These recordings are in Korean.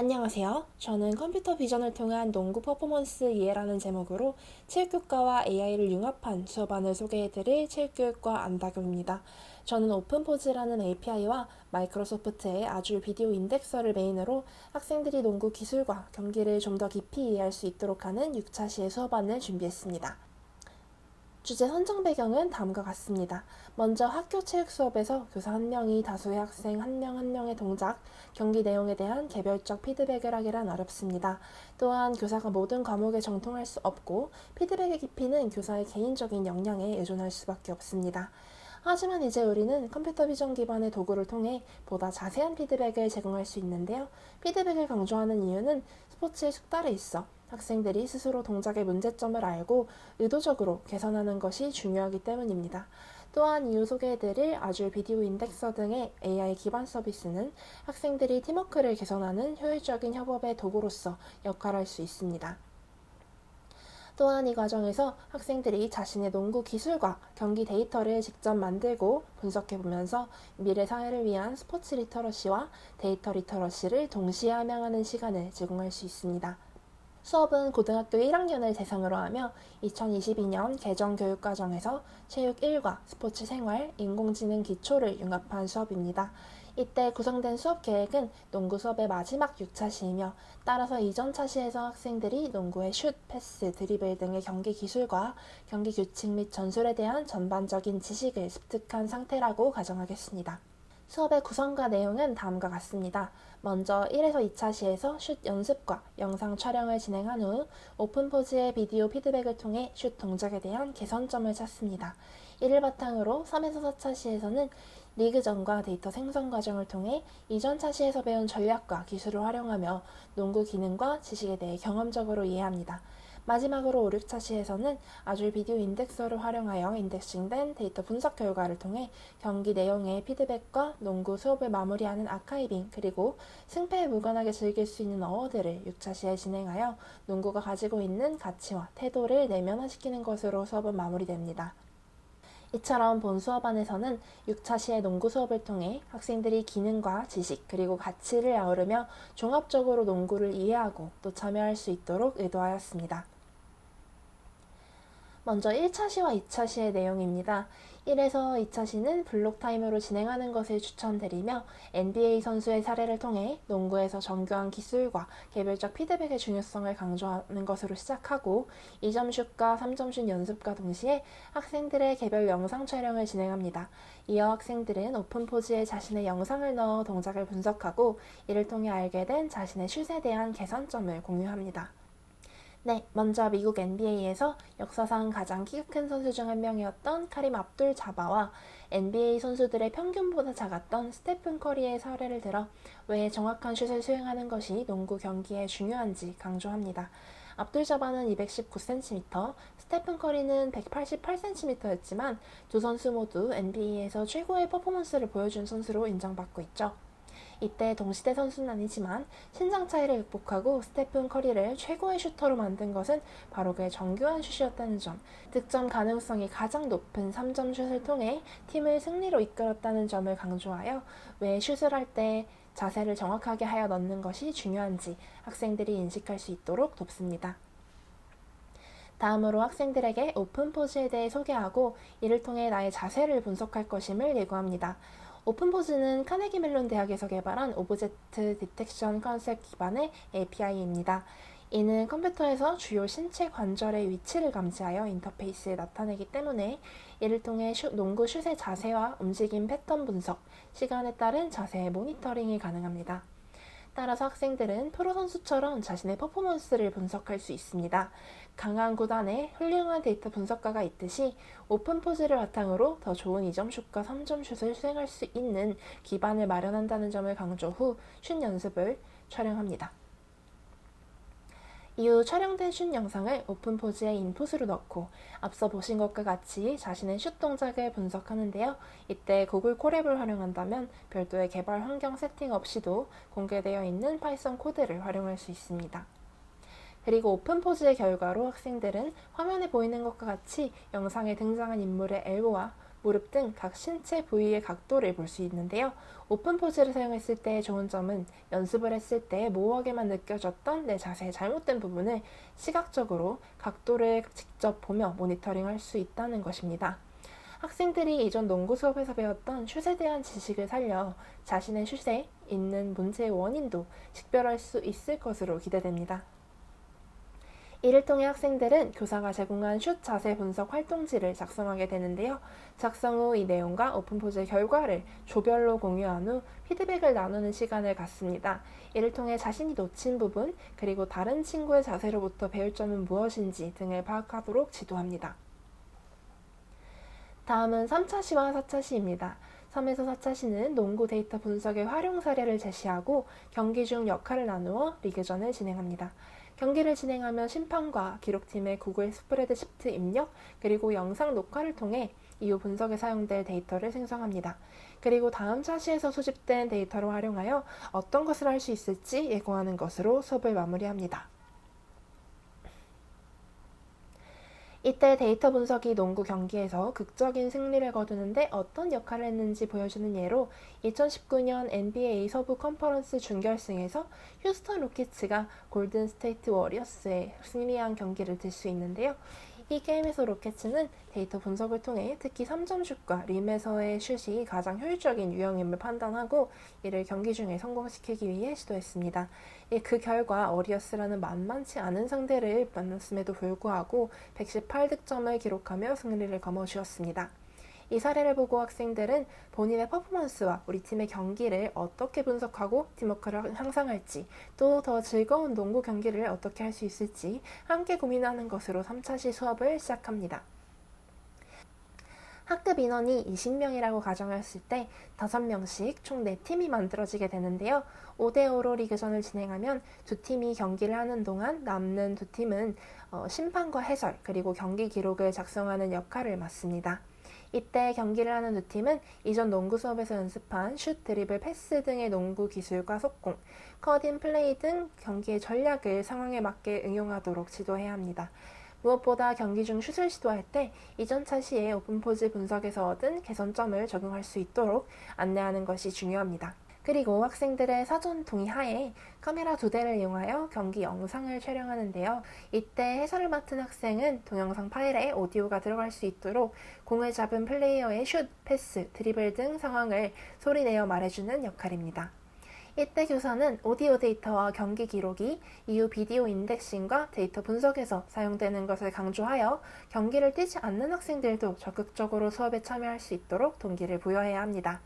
안녕하세요. 저는 컴퓨터 비전을 통한 농구 퍼포먼스 이해라는 제목으로 체육교과와 AI를 융합한 수업안을 소개해드릴 체육교육과 안다교입니다. 저는 오픈포즈라는 API와 마이크로소프트의 아줄 비디오 인덱서를 메인으로 학생들이 농구 기술과 경기를 좀 더 깊이 이해할 수 있도록 하는 6차 시의 수업안을 준비했습니다. 주제 선정 배경은 다음과 같습니다. 먼저 학교 체육 수업에서 교사 한 명이 다수의 학생 한 명 한 명의 동작, 경기 내용에 대한 개별적 피드백을 하기란 어렵습니다. 또한 교사가 모든 과목에 정통할 수 없고 피드백의 깊이는 교사의 개인적인 역량에 의존할 수밖에 없습니다. 하지만 이제 우리는 컴퓨터 비전 기반의 도구를 통해 보다 자세한 피드백을 제공할 수 있는데요. 피드백을 강조하는 이유는 스포츠의 숙달에 있어 학생들이 스스로 동작의 문제점을 알고 의도적으로 개선하는 것이 중요하기 때문입니다. 또한 이후 소개해드릴 아줄 비디오 인덱서 등의 AI 기반 서비스는 학생들이 팀워크를 개선하는 효율적인 협업의 도구로서 역할할 수 있습니다. 또한 이 과정에서 학생들이 자신의 농구 기술과 경기 데이터를 직접 만들고 분석해보면서 미래 사회를 위한 스포츠 리터러시와 데이터 리터러시를 동시에 함양하는 시간을 제공할 수 있습니다. 수업은 고등학교 1학년을 대상으로 하며 2022년 개정 교육과정에서 체육 1과 스포츠 생활, 인공지능 기초를 융합한 수업입니다. 이때 구성된 수업 계획은 농구 수업의 마지막 6차 시이며 따라서 이전 차시에서 학생들이 농구의 슛, 패스, 드리블 등의 경기 기술과 경기 규칙 및 전술에 대한 전반적인 지식을 습득한 상태라고 가정하겠습니다. 수업의 구성과 내용은 다음과 같습니다. 먼저 1에서 2차 시에서 슛 연습과 영상 촬영을 진행한 후 오픈포즈의 비디오 피드백을 통해 슛 동작에 대한 개선점을 찾습니다. 이를 바탕으로 3에서 4차 시에서는 리그전과 데이터 생성 과정을 통해 이전 차시에서 배운 전략과 기술을 활용하며 농구 기능과 지식에 대해 경험적으로 이해합니다. 마지막으로 5, 6차 시에서는 아줄 비디오 인덱서를 활용하여 인덱싱된 데이터 분석 결과를 통해 경기 내용의 피드백과 농구 수업을 마무리하는 아카이빙 그리고 승패에 무관하게 즐길 수 있는 어워드를 6차 시에 진행하여 농구가 가지고 있는 가치와 태도를 내면화시키는 것으로 수업은 마무리됩니다. 이처럼 본 수업안에서는 6차 시의 농구 수업을 통해 학생들이 기능과 지식 그리고 가치를 아우르며 종합적으로 농구를 이해하고 또 참여할 수 있도록 의도하였습니다. 먼저 1차 시와 2차 시의 내용입니다. 1에서 2차 시는 블록 타임으로 진행하는 것을 추천드리며 NBA 선수의 사례를 통해 농구에서 정교한 기술과 개별적 피드백의 중요성을 강조하는 것으로 시작하고 2점 슛과 3점 슛 연습과 동시에 학생들의 개별 영상 촬영을 진행합니다. 이어 학생들은 오픈포즈에 자신의 영상을 넣어 동작을 분석하고 이를 통해 알게 된 자신의 슛에 대한 개선점을 공유합니다. 네, 먼저 미국 NBA에서 역사상 가장 키가 큰 선수 중 한 명이었던 카림 압둘 자바와 NBA 선수들의 평균보다 작았던 스테픈 커리의 사례를 들어 왜 정확한 슛을 수행하는 것이 농구 경기에 중요한지 강조합니다. 압둘 자바는 219cm, 스테픈 커리는 188cm였지만 두 선수 모두 NBA에서 최고의 퍼포먼스를 보여준 선수로 인정받고 있죠. 이때 동시대 선수는 아니지만 신장 차이를 극복하고 스테픈 커리를 최고의 슈터로 만든 것은 바로 그의 정교한 슛이었다는 점, 득점 가능성이 가장 높은 3점 슛을 통해 팀을 승리로 이끌었다는 점을 강조하여 왜 슛을 할 때 자세를 정확하게 하여 넣는 것이 중요한지 학생들이 인식할 수 있도록 돕습니다. 다음으로 학생들에게 오픈 포즈에 대해 소개하고 이를 통해 나의 자세를 분석할 것임을 예고합니다. 오픈포즈는 카네기 멜론 대학에서 개발한 오브젝트 디텍션 컨셉 기반의 API입니다. 이는 컴퓨터에서 주요 신체 관절의 위치를 감지하여 인터페이스에 나타내기 때문에 이를 통해 농구 슛의 자세와 움직임 패턴 분석, 시간에 따른 자세의 모니터링이 가능합니다. 따라서 학생들은 프로 선수처럼 자신의 퍼포먼스를 분석할 수 있습니다. 강한 구단에 훌륭한 데이터 분석가가 있듯이 오픈포즈를 바탕으로 더 좋은 2점 슛과 3점 슛을 수행할 수 있는 기반을 마련한다는 점을 강조 후 슛 연습을 촬영합니다. 이후 촬영된 슛 영상을 오픈포즈의 인풋으로 넣고 앞서 보신 것과 같이 자신의 슛 동작을 분석하는데요. 이때 구글 콜앱을 활용한다면 별도의 개발 환경 세팅 없이도 공개되어 있는 파이썬 코드를 활용할 수 있습니다. 그리고 오픈포즈의 결과로 학생들은 화면에 보이는 것과 같이 영상에 등장한 인물의 엘보와 무릎 등 각 신체 부위의 각도를 볼 수 있는데요. 오픈 포즈를 사용했을 때 좋은 점은 연습을 했을 때 모호하게만 느껴졌던 내 자세의 잘못된 부분을 시각적으로 각도를 직접 보며 모니터링할 수 있다는 것입니다. 학생들이 이전 농구 수업에서 배웠던 슛에 대한 지식을 살려 자신의 슛에 있는 문제의 원인도 식별할 수 있을 것으로 기대됩니다. 이를 통해 학생들은 교사가 제공한 슛 자세 분석 활동지를 작성하게 되는데요. 작성 후 이 내용과 오픈포즈의 결과를 조별로 공유한 후 피드백을 나누는 시간을 갖습니다. 이를 통해 자신이 놓친 부분, 그리고 다른 친구의 자세로부터 배울 점은 무엇인지 등을 파악하도록 지도합니다. 다음은 3차 시와 4차 시입니다. 3에서 4차 시는 농구 데이터 분석의 활용 사례를 제시하고 경기 중 역할을 나누어 리그전을 진행합니다. 경기를 진행하며 심판과 기록팀의 구글 스프레드시트 입력, 그리고 영상 녹화를 통해 이후 분석에 사용될 데이터를 생성합니다. 그리고 다음 차시에서 수집된 데이터를 활용하여 어떤 것을 할 수 있을지 예고하는 것으로 수업을 마무리합니다. 이때 데이터 분석이 농구 경기에서 극적인 승리를 거두는데 어떤 역할을 했는지 보여주는 예로 2019년 NBA 서부 컨퍼런스 준결승에서 휴스턴 로켓츠가 골든 스테이트 워리어스에 승리한 경기를 들 수 있는데요. 이 게임에서 로켓츠는 데이터 분석을 통해 특히 3점 슛과 림에서의 슛이 가장 효율적인 유형임을 판단하고 이를 경기 중에 성공시키기 위해 시도했습니다. 그 결과 워리어스라는 만만치 않은 상대를 만났음에도 불구하고 118득점을 기록하며 승리를 거머쥐었습니다. 이 사례를 보고 학생들은 본인의 퍼포먼스와 우리 팀의 경기를 어떻게 분석하고 팀워크를 향상할지, 또 더 즐거운 농구 경기를 어떻게 할 수 있을지 함께 고민하는 것으로 3차시 수업을 시작합니다. 학급 인원이 20명이라고 가정했을 때 5명씩 총 4팀이 만들어지게 되는데요. 5대5로 리그전을 진행하면 두 팀이 경기를 하는 동안 남는 두 팀은 심판과 해설, 그리고 경기 기록을 작성하는 역할을 맡습니다. 이때 경기를 하는 두 팀은 이전 농구 수업에서 연습한 슛, 드리블, 패스 등의 농구 기술과 속공, 컷인, 플레이 등 경기의 전략을 상황에 맞게 응용하도록 지도해야 합니다. 무엇보다 경기 중 슛을 시도할 때 이전 차시에 오픈포즈 분석에서 얻은 개선점을 적용할 수 있도록 안내하는 것이 중요합니다. 그리고 학생들의 사전 동의 하에 카메라 2대를 이용하여 경기 영상을 촬영하는데요. 이때 해설을 맡은 학생은 동영상 파일에 오디오가 들어갈 수 있도록 공을 잡은 플레이어의 슛, 패스, 드리블 등 상황을 소리내어 말해주는 역할입니다. 이때 교사는 오디오 데이터와 경기 기록이 이후 비디오 인덱싱과 데이터 분석에서 사용되는 것을 강조하여 경기를 뛰지 않는 학생들도 적극적으로 수업에 참여할 수 있도록 동기를 부여해야 합니다.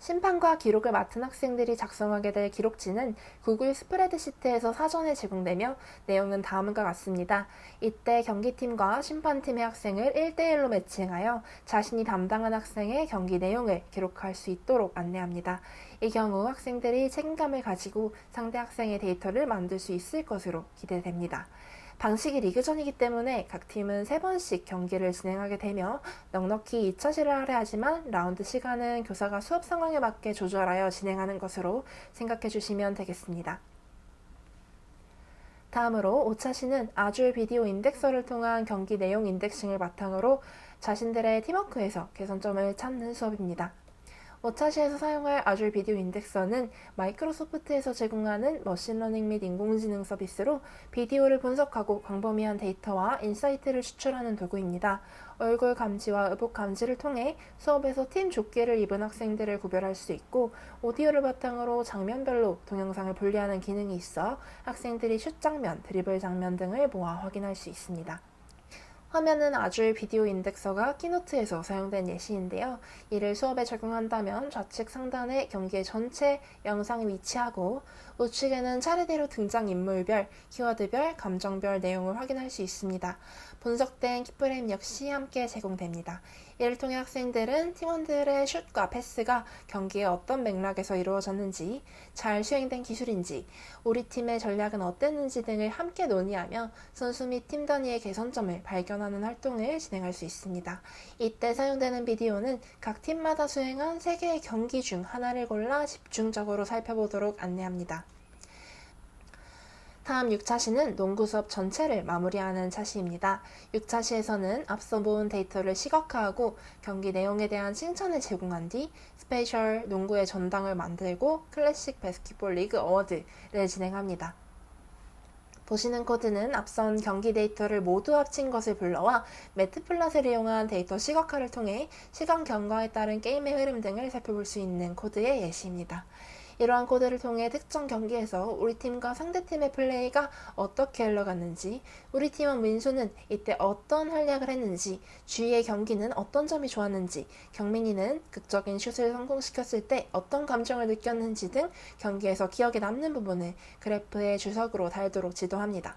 심판과 기록을 맡은 학생들이 작성하게 될 기록지는 구글 스프레드시트에서 사전에 제공되며 내용은 다음과 같습니다. 이때 경기팀과 심판팀의 학생을 1대1로 매칭하여 자신이 담당한 학생의 경기 내용을 기록할 수 있도록 안내합니다. 이 경우 학생들이 책임감을 가지고 상대 학생의 데이터를 만들 수 있을 것으로 기대됩니다. 방식이 리그전이기 때문에 각 팀은 3번씩 경기를 진행하게 되며 넉넉히 2차시를 하려 하지만 라운드 시간은 교사가 수업 상황에 맞게 조절하여 진행하는 것으로 생각해 주시면 되겠습니다. 다음으로 5차시는 아줄 비디오 인덱서를 통한 경기 내용 인덱싱을 바탕으로 자신들의 팀워크에서 개선점을 찾는 수업입니다. 5차시에서 사용할 아줄 비디오 인덱서는 마이크로소프트에서 제공하는 머신러닝 및 인공지능 서비스로 비디오를 분석하고 광범위한 데이터와 인사이트를 추출하는 도구입니다. 얼굴 감지와 의복 감지를 통해 수업에서 팀 조끼를 입은 학생들을 구별할 수 있고 오디오를 바탕으로 장면별로 동영상을 분리하는 기능이 있어 학생들이 슛 장면, 드리블 장면 등을 모아 확인할 수 있습니다. 화면은 아줄 비디오 인덱서가 키노트에서 사용된 예시인데요. 이를 수업에 적용한다면 좌측 상단에 경기의 전체 영상이 위치하고 우측에는 차례대로 등장인물별, 키워드별, 감정별 내용을 확인할 수 있습니다. 분석된 키프레임 역시 함께 제공됩니다. 이를 통해 학생들은 팀원들의 슛과 패스가 경기의 어떤 맥락에서 이루어졌는지, 잘 수행된 기술인지, 우리 팀의 전략은 어땠는지 등을 함께 논의하며 선수 및 팀 단위의 개선점을 발견하는 활동을 진행할 수 있습니다. 이때 사용되는 비디오는 각 팀마다 수행한 3개의 경기 중 하나를 골라 집중적으로 살펴보도록 안내합니다. 다음 6차 시는 농구 수업 전체를 마무리하는 차시입니다. 6차 시에서는 앞서 모은 데이터를 시각화하고 경기 내용에 대한 칭찬을 제공한 뒤 스페셜 농구의 전당을 만들고 클래식 바스켓볼 리그 어워드를 진행합니다. 보시는 코드는 앞선 경기 데이터를 모두 합친 것을 불러와 매트플랫을 이용한 데이터 시각화를 통해 시간 경과에 따른 게임의 흐름 등을 살펴볼 수 있는 코드의 예시입니다. 이러한 코드를 통해 특정 경기에서 우리 팀과 상대팀의 플레이가 어떻게 흘러갔는지, 우리 팀원 민수는 이때 어떤 활약을 했는지, 주위의 경기는 어떤 점이 좋았는지, 경민이는 극적인 슛을 성공시켰을 때 어떤 감정을 느꼈는지 등 경기에서 기억에 남는 부분을 그래프의 주석으로 달도록 지도합니다.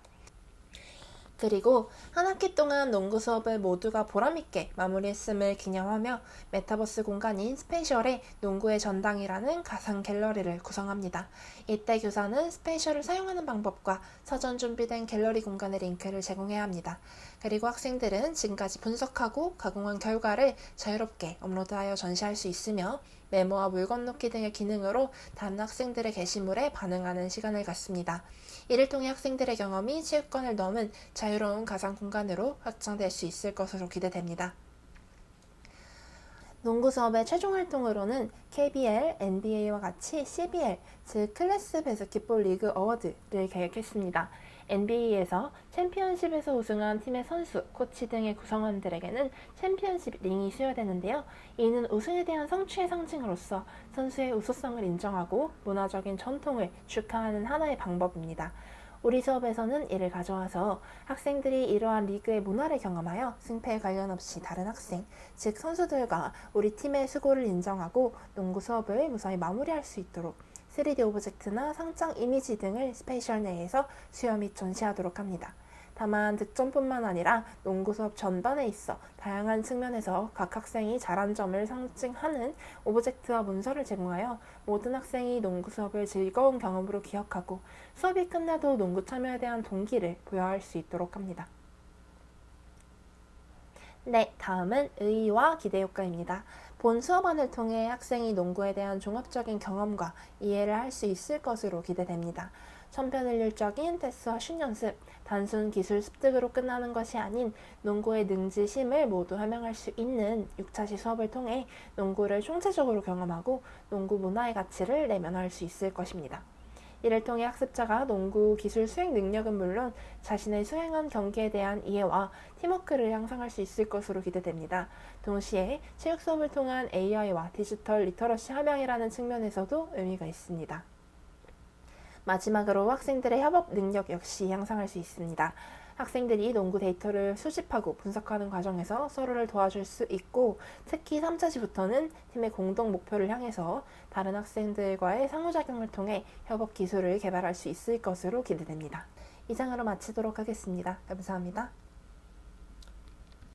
그리고 한 학기 동안 농구 수업을 모두가 보람있게 마무리했음을 기념하며 메타버스 공간인 스페이셜에 농구의 전당이라는 가상 갤러리를 구성합니다. 이때 교사는 스페이셜을 사용하는 방법과 사전 준비된 갤러리 공간의 링크를 제공해야 합니다. 그리고 학생들은 지금까지 분석하고 가공한 결과를 자유롭게 업로드하여 전시할 수 있으며 메모와 물건 놓기 등의 기능으로 다른 학생들의 게시물에 반응하는 시간을 갖습니다. 이를 통해 학생들의 경험이 체육관을 넘은 자유로운 가상 공간으로 확장될 수 있을 것으로 기대됩니다. 농구 수업의 최종 활동으로는 KBL, NBA와 같이 CBL, 즉 클래스 바스켓볼 리그 어워드를 계획했습니다. NBA에서 챔피언십에서 우승한 팀의 선수, 코치 등의 구성원들에게는 챔피언십 링이 수여되는데요. 이는 우승에 대한 성취의 상징으로서 선수의 우수성을 인정하고 문화적인 전통을 축하하는 하나의 방법입니다. 우리 수업에서는 이를 가져와서 학생들이 이러한 리그의 문화를 경험하여 승패에 관련 없이 다른 학생, 즉 선수들과 우리 팀의 수고를 인정하고 농구 수업을 무사히 마무리할 수 있도록 3D 오브젝트나 상장 이미지 등을 스페이셜 내에서 수여 및 전시하도록 합니다. 다만 득점뿐만 아니라 농구 수업 전반에 있어 다양한 측면에서 각 학생이 잘한 점을 상징하는 오브젝트와 문서를 제공하여 모든 학생이 농구 수업을 즐거운 경험으로 기억하고 수업이 끝나도 농구 참여에 대한 동기를 부여할 수 있도록 합니다. 네, 다음은 의의와 기대 효과입니다. 본 수업안을 통해 학생이 농구에 대한 종합적인 경험과 이해를 할 수 있을 것으로 기대됩니다. 천편일률적인 테스트와 슛 연습, 단순 기술 습득으로 끝나는 것이 아닌 농구의 능지심을 모두 설명할 수 있는 6차시 수업을 통해 농구를 총체적으로 경험하고 농구 문화의 가치를 내면할 수 있을 것입니다. 이를 통해 학습자가 농구 기술 수행 능력은 물론 자신의 수행한 경기에 대한 이해와 팀워크를 향상할 수 있을 것으로 기대됩니다. 동시에 체육 수업을 통한 AI와 디지털 리터러시 함양이라는 측면에서도 의미가 있습니다. 마지막으로 학생들의 협업 능력 역시 향상할 수 있습니다. 학생들이 농구 데이터를 수집하고 분석하는 과정에서 서로를 도와줄 수 있고 특히 3차시부터는 팀의 공동 목표를 향해서 다른 학생들과의 상호작용을 통해 협업 기술을 개발할 수 있을 것으로 기대됩니다. 이상으로 마치도록 하겠습니다. 감사합니다.